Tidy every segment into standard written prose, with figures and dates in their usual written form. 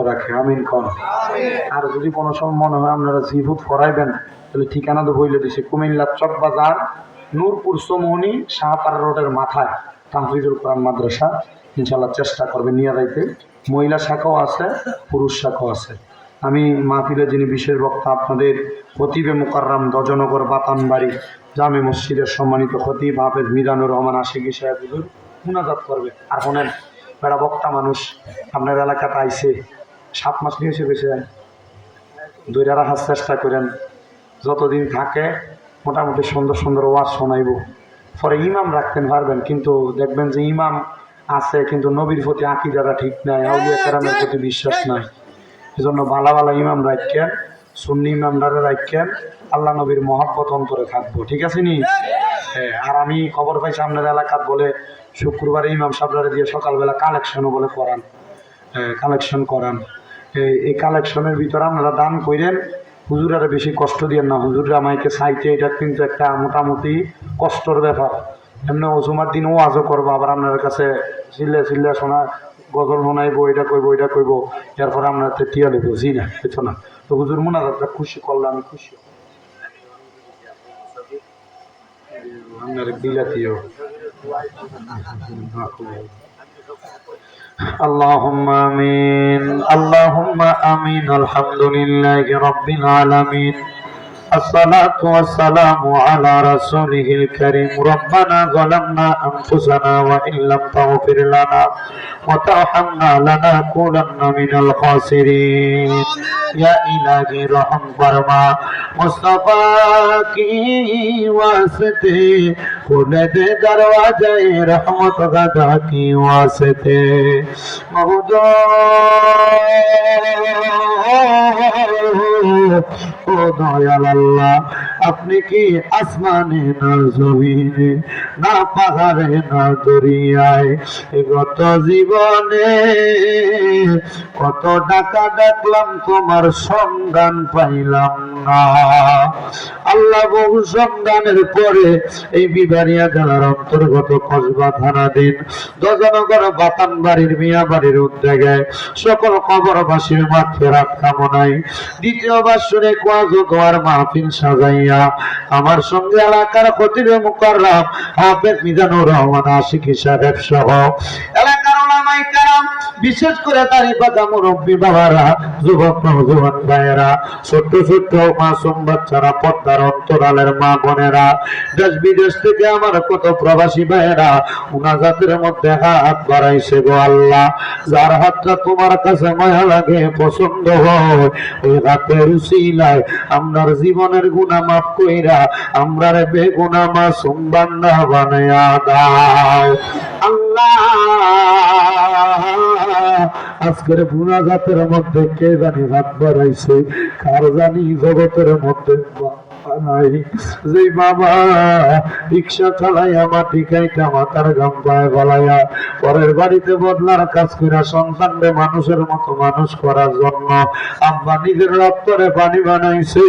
রাখে, আমিন কোন। আর যদি কোনো সময় মনে হয় আপনারা জিহুদ করাইবেন, তাহলে ঠিকানা তো বইলে দিছে, কুমিল্লা চক বাজার নূরপুর সমোহনী শাহপাড়া রোডের মাথায় তাহফিজুল কোরআন মাদ্রাসা। ইনশাল্লাহ চেষ্টা করবে নিয়ে যাইতে। মহিলা শাখাও আছে, পুরুষ শাখাও আছে। আমি মাহফিলে যিনি বিশেষ বক্তা, আপনাদের খতিবে মুকাররম দজনগর বাতানবাড়ি জামে মসজিদের সম্মানিত খতিব হাফেজ মিজানুর রহমান আশিকি সাহেব হুজুর মুনাজাত করবে। আর শোনেন, বেড়া বক্তা মানুষ আপনার এলাকাতে আইসে 7 মাস নিয়েছে, বেশি ধরে রাখার চেষ্টা করেন। যতদিন থাকে মোটামুটি সুন্দর সুন্দর ওয়াজ শোনাইব। পরে ইমাম রাখতেন পারবেন, কিন্তু দেখবেন যে ইমাম আছে কিন্তু নবীর প্রতি আকীদাটা ঠিক নাই, আউলিয়া কেরামের প্রতি বিশ্বাস নাই। এজন্য ভালো ভালো ইমাম রাখেন, সুন্নি ইমামদারে রাখেন, আল্লাহ নবীর মহব্বত অন্তরে থাকবো, ঠিক আছে নি? হ্যাঁ। আর আমি খবর পাইছি আপনার এলাকাত বলে শুক্রবারে ইমাম সাহেবরা দিয়ে সকালবেলা কালেকশনও বলে করান, কালেকশন করান। এই কালেকশনের ভিতরে আপনারা দান করেন, হুজুরারে বেশি কষ্ট দিয়েন না। হুজুররা মাইকে চাইতে, এটা কিন্তু একটা মোটামুটি কষ্টর ব্যাপার। এমনি ওজুমার দিন ওয়াজও করবো, আবার আপনার কাছে চিল্লে চিল্লে শোনা গজল শোনাইবো, এটা করবো এটা করবো, এরপরে আপনার টিয়া লেবো, জি না কিছু না। তো হুজুর মোনাজাতটা খুশি করলে আমি খুশি। আপনার বিলাতিও اللهم آمين اللهم آمين الحمد لله رب العالمين الصلاة والسلام على رسوله الكريم ربنا ظلمنا أنفسنا وإن لم تغفر لنا وترحمنا لنكونن من الخاسرين या इलाही रहम फरमा मुस्तफा की वास्ते खोले दे दरवाज़े रहमत गदा की वास्ते मौजूद ও দয়াল আল্লাহ, আপনি কি আসমানে না জমিনে না পাহাড়ে না দরিয়ায় গত জীবনে কত ডাকা ডাকলাম তোমার সন্ধান পাইলাম না। আল্লাহ বহু সন্ধানের পরে এই বিবারিয়া জেলার অন্তর্গত কসবা থানাধীন দজনগর বাতানবাড়ির মিয়াবাড়ির উদ্যোগে সকল কবরবাসীর মাগফিরাত কামনায় দ্বিতীয় বাৎসরিক ওয়াজ ও দোয়ার মাহফিল সাজাইয়া আমার সঙ্গে এলাকার খতিবে মুকাররম হাফেজ মিজানুর রহমান আশিকি সাহেব সহ এলাকার উলামায়ে কেরাম, বিশেষ করে তারিফাতা মুরব্বী বাবারা, যুবক নওজোয়ান ভাইয়েরা, ছোট্ট ছোট্ট মাসুম বাচ্চারা, পর্দার অন্তরালের মা বোনেরা, দেশ বিদেশ থেকে আমার কত প্রবাসী ভাইয়েরা মুনাজাতের মধ্যে হাত বাড়াইছে গো আল্লাহ। যার হাতটা তোমার কাছে মায়া লাগে, পছন্দ হয়, ওই হাতের উসিলায় আমরার জীবনের গুনাহ মাফ কইরা আমরারে বেগুনাহ মাসুম বান্দা বানায়া দাও আল্লাহ। আজকের মুনাজাতের মধ্যে কে জানি হাত বাড়াইছে, কার জানি জগতের মধ্যে নাই। যে বাবা রিক্সা চালাইয়া মাটি খাইতে মাথার গাম পায়ে বলাইয়া পরের বাড়িতে বদলার কাজ করে সন্তানকে মানুষের মতো মানুষ করার জন্য আব্বা নিজের রক্তরে পানি বানাইছে,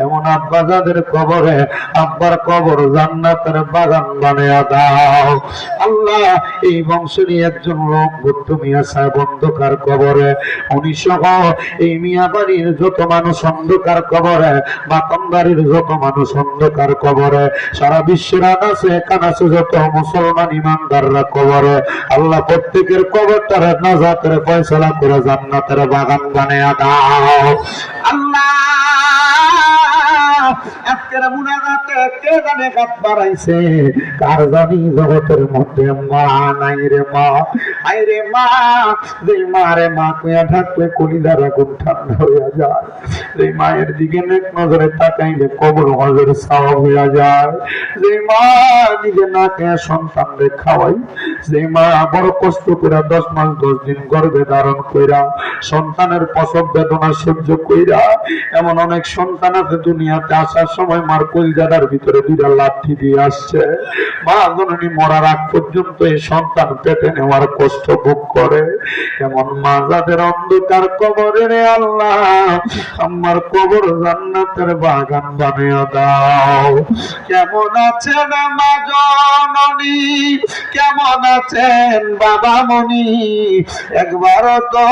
এমন আব্বা যাদের কবরে আব্বার কবর জান্নাতের বাগান বানায়া দাও আল্লাহ। এই বংশেরই একজন লোক ভুট্টু মিয়া সাহেব অন্ধকার কবরে, উনি সহ এই মিয়া বাড়ির যত মানুষ অন্ধকার কবরে, বাতন বাড়ির যত মানুষ অন্ধকার কবরে, সারা বিশ্বের আনাচে কানাচে যত মুসলমান ইমানদাররা কবরে, আল্লাহ প্রত্যেকের কবরটারে নাজাতের ফয়সালা করে জান্নাতের বাগান বানায়া দাও আল্লাহ। আজকের মুনাজাতে কে জানে হাত বাড়াইছে, কার জানি জগতের মধ্যে মা নাই রে মা, আই রে মা, যে মারে মা কইয়া ঢাকলে কলিজার আগুন ঠান্ডা হইয়া যায়, যে মায়ের দিকে নেক নজরে তাকাইলে কবর হজর সাওয়া হইয়া যায়, যে মা নিজে না খেয়ে সন্তানকে খাওয়াই, যে মা বড় কষ্ট করে 10 মাস 10 দিন গর্ভে ধারণ কইরা সন্তানের প্রসব বেদনা সহ্য কইরা, এমন অনেক সন্তান আছে দুনিয়াতে আসার সময় মার কলিজাটার ভিতরে দুইটা লাঠি দিয়ে আসছে, মা জননী মরার আগ পর্যন্ত এই সন্তান পেটে নেওয়ার কষ্ট ভোগ করে, এমন মা যাদের অন্ধকার কবরে রে আল্লাহ আমার কবর জান্নাতের বাগান বানিয়ে দাও। কেমন আছেন মা জননী, কেমন আছেন বাবা মনি, একবার তো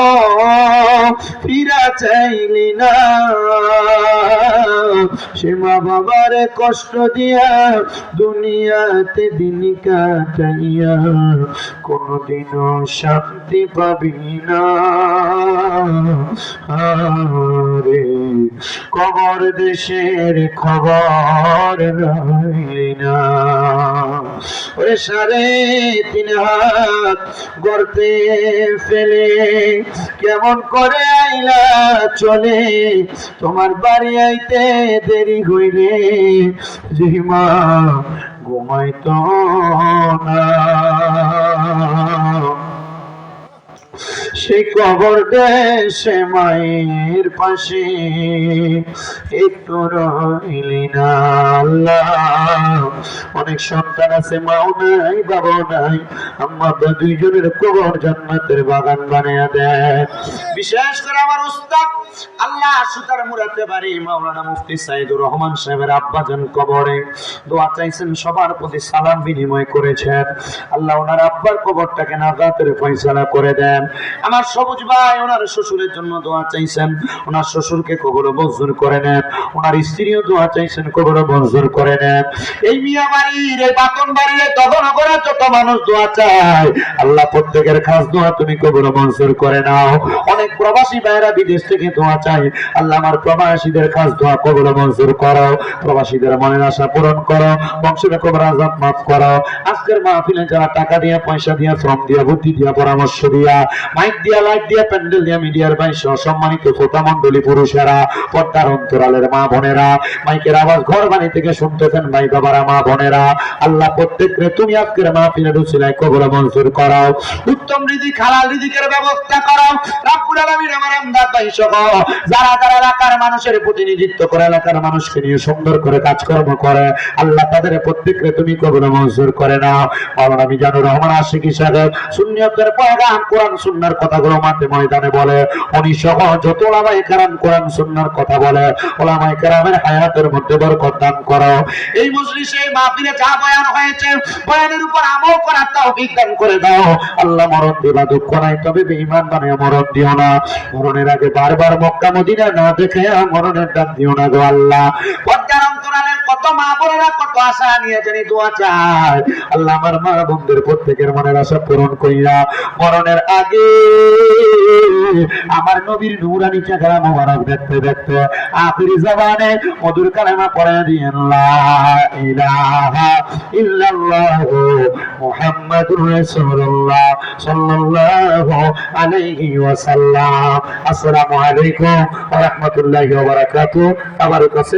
ফিরা চাইলি না, সে মা বাবার কষ্ট দিয়া দুনিয়াতে দিন কাটাইয়া কোনদিনও শান্তি পাবি না। আরে কবর দেশের খবর রাখলি না, ওরে 3.5 হাত গর্তে ফেলে কেমন করে আইলা চলে, তোমার বাড়ি আইতে দেরি হইলে যে মা ঘুমাইতো না, সেই কবর দেশে মায়ের পাশে একটু রইলি না। আল্লাহ, অনেক সন্তান আছে, মাও নাই বাবাও নাই, আম্মা আব্বা দুইজনের কবর জান্নাতের বাগান বানিয়ে দেয়। বিশেষ করে আমার উস্তাদ আল্লাহ সুতার মুরাতে বাড়ি মাওলানা মুফতি সাইদুর রহমান সাহেবের আব্বাজান কবরে দোয়া চাইছেন, সবার প্রতি সালাম বিনিময় করেছেন। আল্লাহ ওনার আব্বার কবরটাকে নাজাতের ফয়সালা করে দেন। আমার সবুজ ভাই ওনার শ্বশুরের জন্য দোয়া চাইছেন, ওনার শ্বশুরকে কবর মঞ্জুর করে নেন। ওনার স্ত্রীও দোয়া চাইছেন, কবর মঞ্জুর করে নেন। এই মিয়া বাড়ির, এই বাতন বাড়ির দখনগরে যত মানুষ দোয়া চায়, আল্লাহ প্রত্যেকের খাস দোয়া তুমি কবর মঞ্জুর করে নাও। অনেক প্রবাসী ভাইরা বিদেশ থেকে দোয়া চায়, আল্লাহ আমার প্রবাসীদের খাস দোয়া কবর মঞ্জুর করো, প্রবাসীদের মনের আশা পূরণ করো, বংশের কবর আযাব মাফ করো। আজকের মাহফিলে যারা টাকা দিয়া, পয়সা দিয়া, শ্রম দিয়া, বুদ্ধি দিয়া, পরামর্শ দিয়া, মাইক দিয়া, লাইট দিয়া, প্যান্ডেল দিয়া, মিডিয়ার ভাই সহ সম্মানিত শ্রোতা মণ্ডলী, পুরুষেরা, পর্দার অন্তরালের মা বোনেরা, মাইকের আওয়াজ ঘর বাড়ি থেকে শুনতেছেন ভাই বাবারা, মা বোনেরা, আল্লাহ প্রত্যেককে তুমি আজকের মাহফিলের উসিলায় কবর মঞ্জুর করাও, উত্তম রিজিক হালাল রিজিকের ব্যবস্থা করাও। রব্বুল আলামিন আমার আমদাদ ভাই সহ যারা যারা এলাকার মানুষের প্রতিনিধিত্ব করে, এলাকার মানুষকে নিয়ে সুন্দর করে কাজকর্ম করে, আল্লাহ তাদের প্রত্যেককে তুমি কবর মঞ্জুর করে নাও। মাওলানা মিজানুর রহমান আশিকি সাহেব সুন্নিয়তের পয়গাম, কোরআন সুন্নাহর কথাগুলো মাঠে ময়দানে বলে, উনি সহ যত ওলামায়ে কেরাম কোরআন সুন্নাহর কথা বলে, ওলামায়ে কেরামের হায়াতের মধ্যে বরকত দান করো। এই মজলিসে মাহফিলে যা বয়ান হয়েছে, বয়ানের উপর আমল করার তৌফিক দান করে দাও। আল্লাহ মরণ দিবা দুঃখ নাই, তবে বেঈমান বানিয়ে মরণ দিও না। মরণের আগে বারবার মক্কা মদিনা না দেখে মরণের ডাক দিও না গো আল্লাহ। পর্দার অন্তরালের কত মা বোনেরা কত আশা নিয়ে জানি দোয়া চায়, আল্লাহ আমার মা বোনদের প্রত্যেকের মনের আশা পূরণ কইরা মরণের আগে আমার নবীর নূরানি চেহারা মোবারক দেখতে দেখতে আখিরি জবানে মধুর কালেমা পড়ে দিয়েন, লা ইলাহা ইল্লাল্লাহু মুহাম্মাদুর রাসূলুল্লাহ সাল্লাল্লাহু আলাইহি ওয়াসাল্লাম। আসসালামু আলাইকুম ওয়া রাহমাতুল্লাহি ওয়া বারাকাতুহু। আমার কাছে